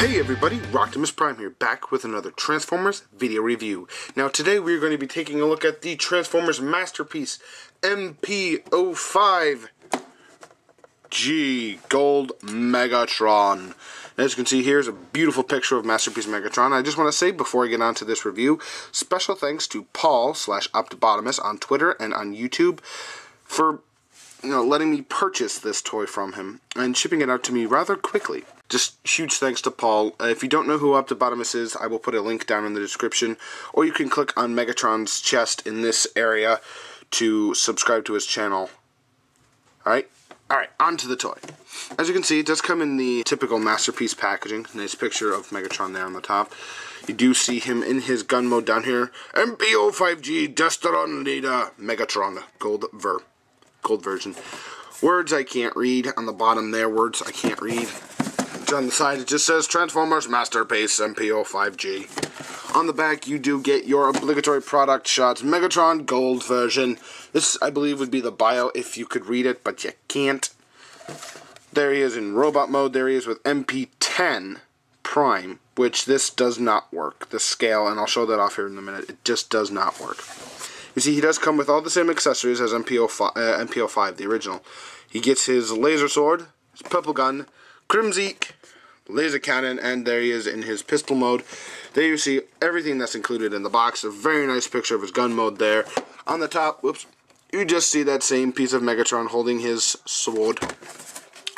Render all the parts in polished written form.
Hey everybody, Optimus Prime here, back with another Transformers video review. Now today we're going to be taking a look at the Transformers masterpiece, MP05G Gold Megatron. As you can see here is a beautiful picture of Masterpiece Megatron. I just want to say before I get on to this review, special thanks to Paul/Optibotimus on Twitter and on YouTube for letting me purchase this toy from him and shipping it out to me rather quickly. Just huge thanks to Paul. If you don't know who Optibotimus is, I will put a link down in the description, or you can click on Megatron's chest in this area to subscribe to his channel. Alright, on to the toy. As you can see, it does come in the typical Masterpiece packaging. Nice picture of Megatron there on the top. You do see him in his gun mode down here. MP05G Destron Leader Megatron Gold version. Words I can't read. On the bottom there, words I can't read. On the side it just says Transformers Masterpiece MP05G. On the back you do get your obligatory product shots, Megatron Gold version. This I believe would be the bio if you could read it, but you can't. There he is in robot mode. There he is with MP10 Prime, which this does not work. The scale, and I'll show that off here in a minute, it just does not work. You see, he does come with all the same accessories as MP05, the original. He gets his laser sword, his purple gun, Crimzeek, laser cannon, and there he is in his pistol mode. There you see everything that's included in the box. A very nice picture of his gun mode there. On the top, whoops, you just see that same piece of Megatron holding his sword.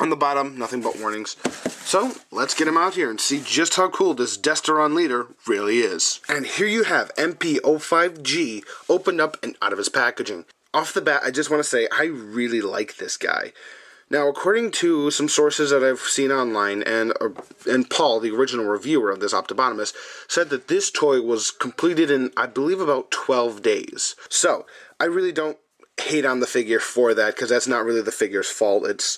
On the bottom, nothing but warnings. So, let's get him out here and see just how cool this Destron leader really is. And here you have MP05G opened up and out of his packaging. Off the bat, I just want to say, I really like this guy. Now, according to some sources that I've seen online, and Paul, the original reviewer of this Optibotimus, said that this toy was completed in, I believe, about 12 days. So, I really don't hate on the figure for that, because that's not really the figure's fault. It's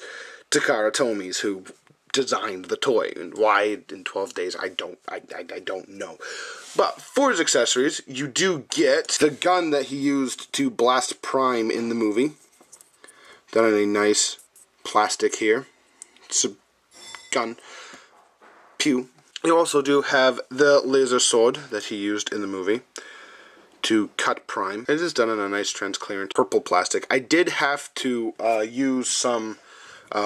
Takara Tomies who designed the toy, and why in 12 days, I don't know. But for his accessories, you do get the gun that he used to blast Prime in the movie. Done in a nice plastic here. It's a gun. Pew. You also do have the laser sword that he used in the movie to cut Prime. It is done in a nice transparent purple plastic. I did have to use some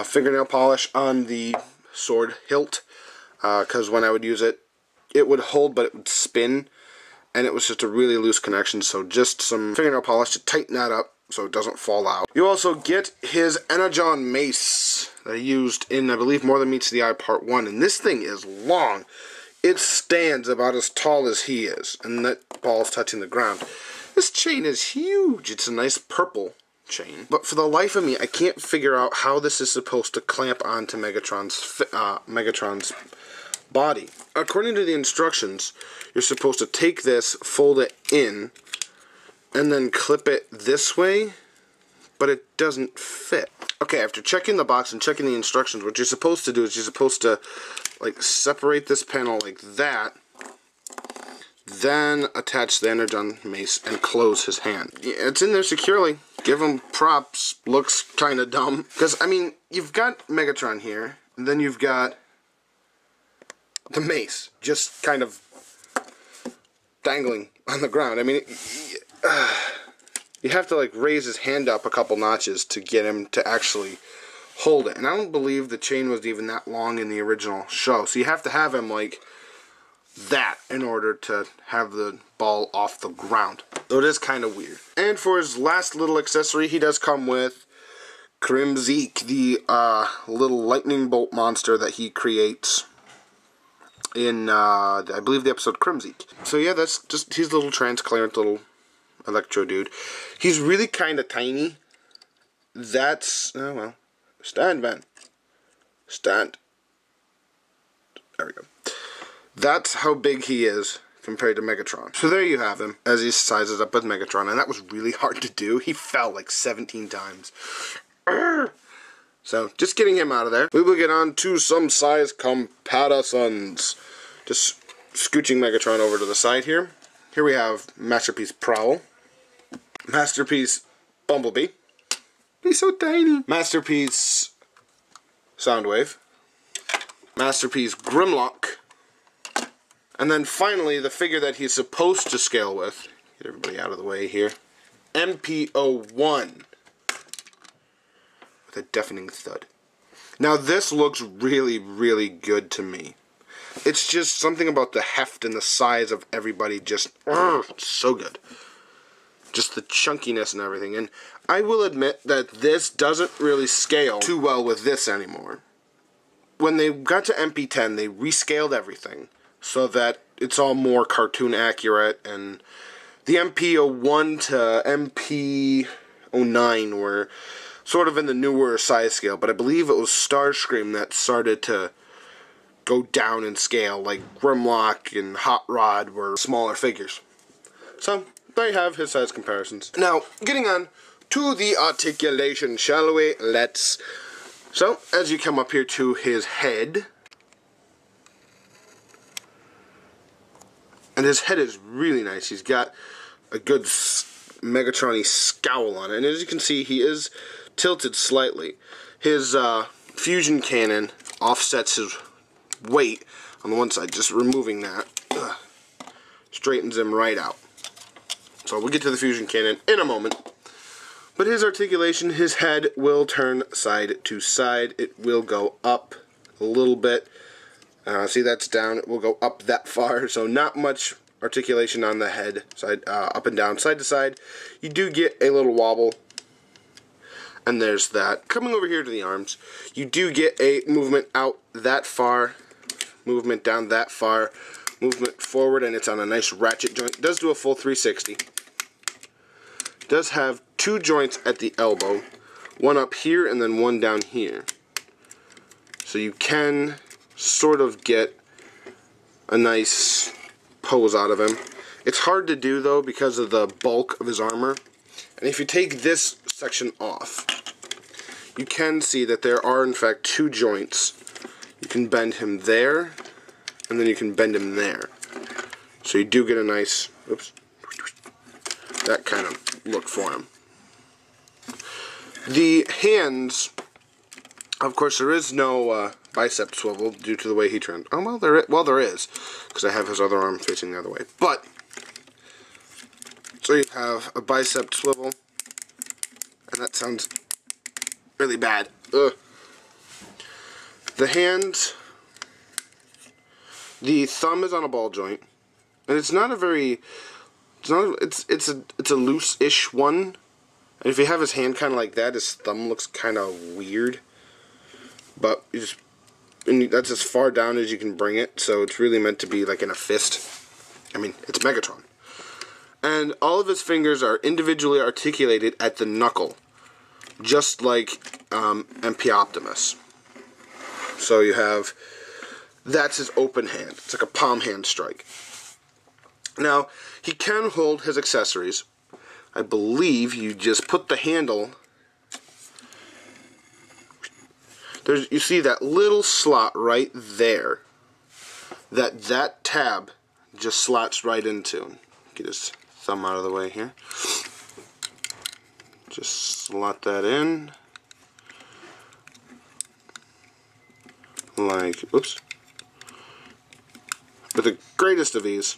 fingernail polish on the sword hilt because when I would use it, it would hold but it would spin, and it was just a really loose connection, so just some fingernail polish to tighten that up so it doesn't fall out. You also get his Energon mace that he used in, I believe, More Than Meets the Eye Part 1. And this thing is long. It stands about as tall as he is. And that ball's touching the ground. This chain is huge. It's a nice purple chain. But for the life of me, I can't figure out how this is supposed to clamp onto Megatron's body. According to the instructions, you're supposed to take this, fold it in, and then clip it this way, but it doesn't fit. Okay, after checking the box and checking the instructions, what you're supposed to do is you're supposed to separate this panel like that, then attach the Energon mace and close his hand. Yeah, it's in there securely. Give him props. Looks kind of dumb. Because, I mean, you've got Megatron here, and then you've got the mace just kind of dangling on the ground. I mean, you have to raise his hand up a couple notches to get him to actually hold it. And I don't believe the chain was even that long in the original show. So you have to have him like that in order to have the ball off the ground. So it is kind of weird. And for his last little accessory, he does come with Crimzeek, the little lightning bolt monster that he creates in, I believe, the episode Crimzeek. So yeah, that's just his little transparent little electro dude. He's really kind of tiny. That's, oh well, stand, man. Stand. There we go. That's how big he is compared to Megatron. So there you have him as he sizes up with Megatron, and that was really hard to do. He fell like 17 times. So, just getting him out of there, we will get on to some size comparisons. Just scooching Megatron over to the side here. Here we have Masterpiece Prowl, Masterpiece Bumblebee, he's so tiny, Masterpiece Soundwave, Masterpiece Grimlock, And then finally, the figure that he's supposed to scale with, get everybody out of the way here, MP01, with a deafening thud. Now this looks really, really good to me. It's just something about the heft and the size of everybody, just, it's so good. Just the chunkiness and everything. And I will admit that this doesn't really scale too well with this anymore. When they got to MP10, they rescaled everything so that it's all more cartoon accurate, and the MP01 to MP09 were sort of in the newer size scale, but I believe it was Starscream that started to go down in scale, like Grimlock and Hot Rod were smaller figures. So, there you have his size comparisons. Now, getting on to the articulation, shall we? So, as you come up here to his head, and his head is really nice. He's got a good Megatron-y scowl on it. And as you can see, he is tilted slightly. His fusion cannon offsets his weight on the one side. Just removing that straightens him right out. So we'll get to the fusion cannon in a moment. But his articulation, his head will turn side to side. It will go up a little bit. See, that's down. It will go up that far, so not much articulation on the head, side up and down, side to side. You do get a little wobble, and there's that. Coming over here to the arms, you do get a movement out that far, movement down that far, movement forward, and it's on a nice ratchet joint. It does do a full 360. It does have two joints at the elbow, one up here and then one down here. So you can sort of get a nice pose out of him. It's hard to do though because of the bulk of his armor. And if you take this section off, you can see that there are in fact two joints. You can bend him there, and then you can bend him there. So you do get a nice, oops, that kind of look for him. The hands, of course, there is no bicep swivel due to the way he turned. Oh, well, there is, because I have his other arm facing the other way. But, so you have a bicep swivel, and that sounds really bad. Ugh. The hands, the thumb is on a ball joint, and it's not a very, it's a loose-ish one. And if you have his hand kind of like that, his thumb looks kind of weird. But and that's as far down as you can bring it, so it's really meant to be like in a fist. I mean, it's Megatron. And all of his fingers are individually articulated at the knuckle, just like MP Optimus. So you have, that's his open hand. It's like a palm hand strike. Now, he can hold his accessories. I believe you just put the handle, you see that little slot right there, that tab just slots right into. Get his thumb out of the way here. Just slot that in. Like, oops. With the greatest of ease.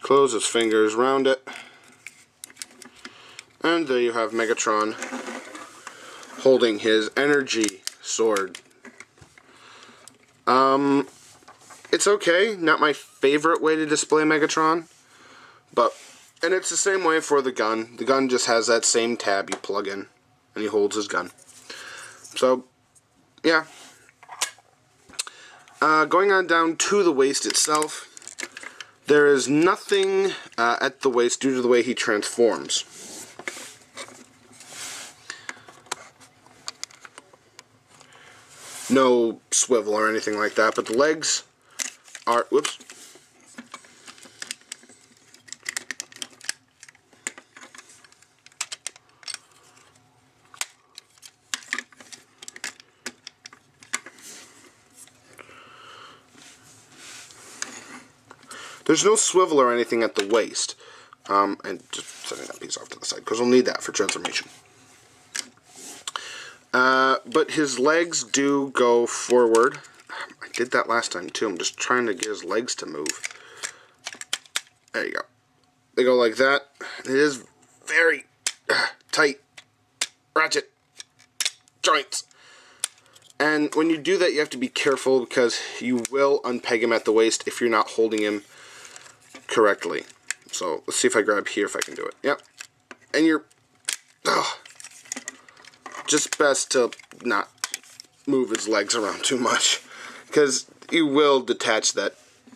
Close his fingers around it. And there you have Megatron holding his energy sword. It's okay. Not my favorite way to display Megatron. And it's the same way for the gun. The gun just has that same tab you plug in. And he holds his gun. So, yeah. Going on down to the waist itself. There is nothing at the waist due to the way he transforms. No swivel or anything like that, but the legs are, whoops. There's no swivel or anything at the waist. And just setting that piece off to the side, because we'll need that for transformation. But his legs do go forward. My did that last time too. I'm just trying to get his legs to move. There you go. They go like that. It is very tight, ratchet joints. And when you do that, you have to be careful because you will unpeg him at the waist if you're not holding him correctly. So let's see if I grab here if I can do it. Yep. And you're just best to not move his legs around too much because you will detach that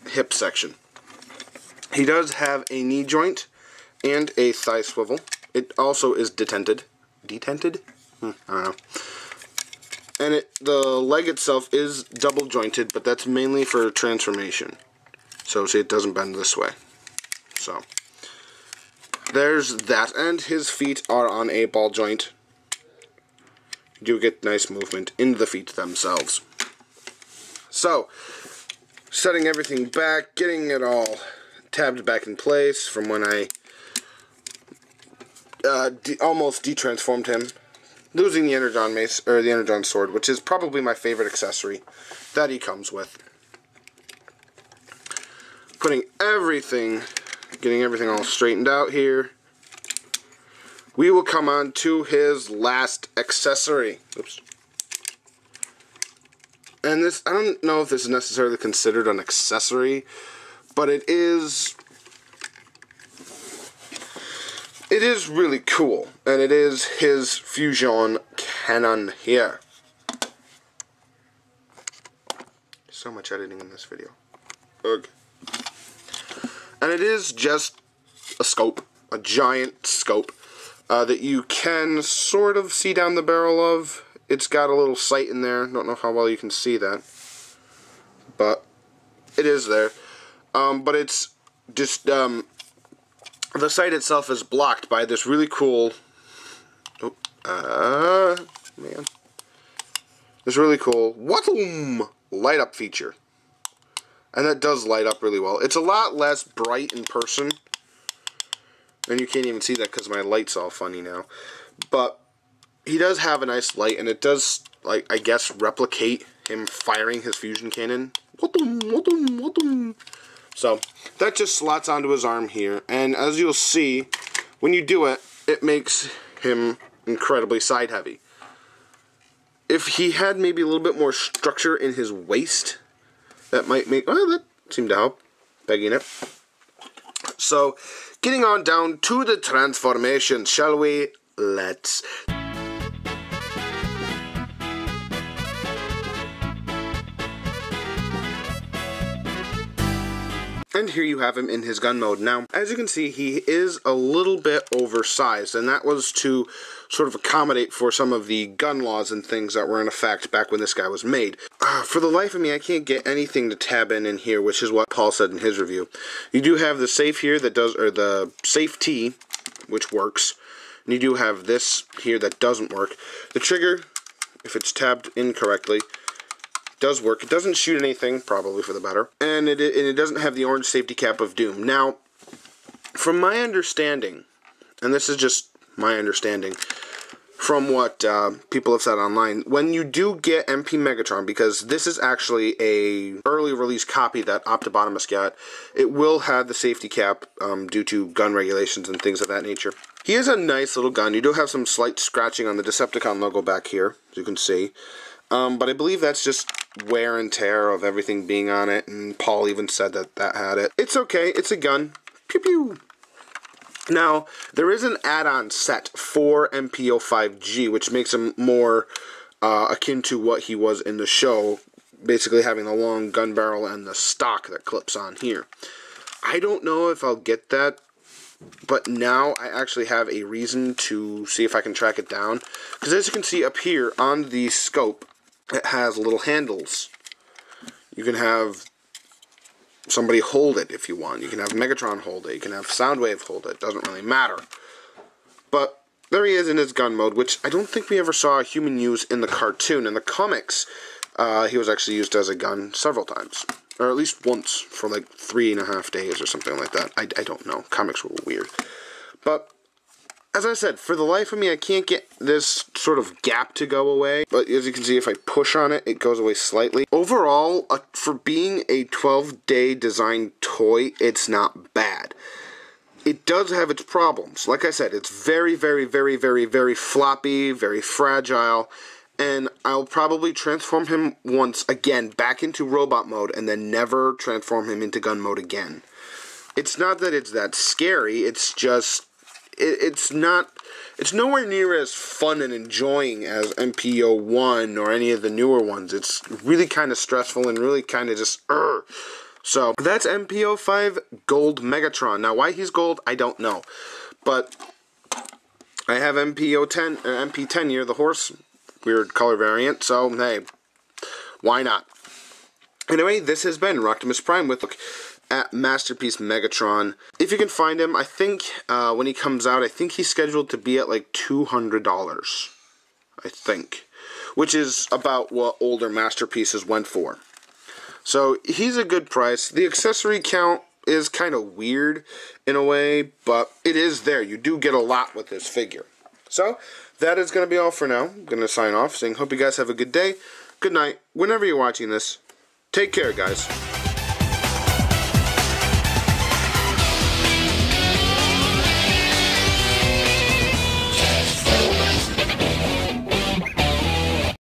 hip section. He does have a knee joint and a thigh swivel. It also is detented. Detented? I don't know. And the leg itself is double jointed, but that's mainly for transformation. So see, it doesn't bend this way. So there's that, and his feet are on a ball joint. You do get nice movement in the feet themselves. So, setting everything back, getting it all tabbed back in place from when I almost detransformed him. Losing the Energon mace, or the Energon sword, which is probably my favorite accessory that he comes with. Putting everything, getting everything all straightened out here. We will come on to his last accessory. Oops. And this, I don't know if this is necessarily considered an accessory, but it is really cool, and it is his fusion cannon here. So much editing in this video. Ugh. And it is just a scope, a giant scope, that you can sort of see down the barrel of. It's got a little sight in there. Don't know how well you can see that, but it is there. But it's just the sight itself is blocked by this really cool, this really cool light up feature. And that does light up really well. It's a lot less bright in person. And you can't even see that because my light's all funny now. But he does have a nice light, and it does, like, I guess, replicate him firing his fusion cannon. So, that just slots onto his arm here. And as you'll see, when you do it, it makes him incredibly side heavy. If he had maybe a little bit more structure in his waist, that might make, well, that seemed to help, pegging it. So, getting on down to the transformation, shall we? Let's. And here you have him in his gun mode. Now, as you can see, he is a little bit oversized, and that was to sort of accommodate for some of the gun laws and things that were in effect back when this guy was made. For the life of me, I can't get anything to tab in here, which is what Paul said in his review. You do have the safe here that does, or the safe T, which works, and you do have this here that doesn't work. The trigger, if it's tabbed incorrectly, does work. It doesn't shoot anything, probably for the better, and it doesn't have the orange safety cap of doom. Now, from my understanding, and this is just my understanding, from what people have said online, when you do get MP Megatron, because this is actually a early release copy that Optibotimus got, it will have the safety cap due to gun regulations and things of that nature. He is a nice little gun. You do have some slight scratching on the Decepticon logo back here, as you can see. But I believe that's just wear and tear of everything being on it, and Paul even said that that had it. It's okay, it's a gun. Pew pew! Now, there is an add-on set for MP05G, which makes him more akin to what he was in the show, basically having the long gun barrel and the stock that clips on here. I don't know if I'll get that, but now I actually have a reason to see if I can track it down, because as you can see up here on the scope, it has little handles. You can have somebody hold it if you want. You can have Megatron hold it. You can have Soundwave hold it. Doesn't really matter. But there he is in his gun mode, which I don't think we ever saw a human use in the cartoon. In the comics, he was actually used as a gun several times. Or at least once for like 3.5 days or something like that. I don't know. Comics were weird. But as I said, for the life of me, I can't get this sort of gap to go away. But as you can see, if I push on it, it goes away slightly. Overall, for being a 12-day design toy, it's not bad. It does have its problems. Like I said, it's very, very, very, very, very floppy, very fragile. And I'll probably transform him once again back into robot mode and then never transform him into gun mode again. It's not that it's that scary, it's just, it's nowhere near as fun and enjoying as MPO1 or any of the newer ones. It's really kind of stressful and really kind of just, So, that's MPO5 Gold Megatron. Now, why he's gold, I don't know. But I have MPO10, or MP10 here, the horse, weird color variant, so, hey, why not? Anyway, this has been Roctimus Prime with a look at Masterpiece Megatron. If you can find him, I think when he comes out, I think he's scheduled to be at like $200, I think. Which is about what older Masterpieces went for. So, he's a good price. The accessory count is kind of weird in a way, but it is there. You do get a lot with this figure. So, that is going to be all for now. I'm going to sign off saying, hope you guys have a good day, good night, whenever you're watching this. Take care, guys.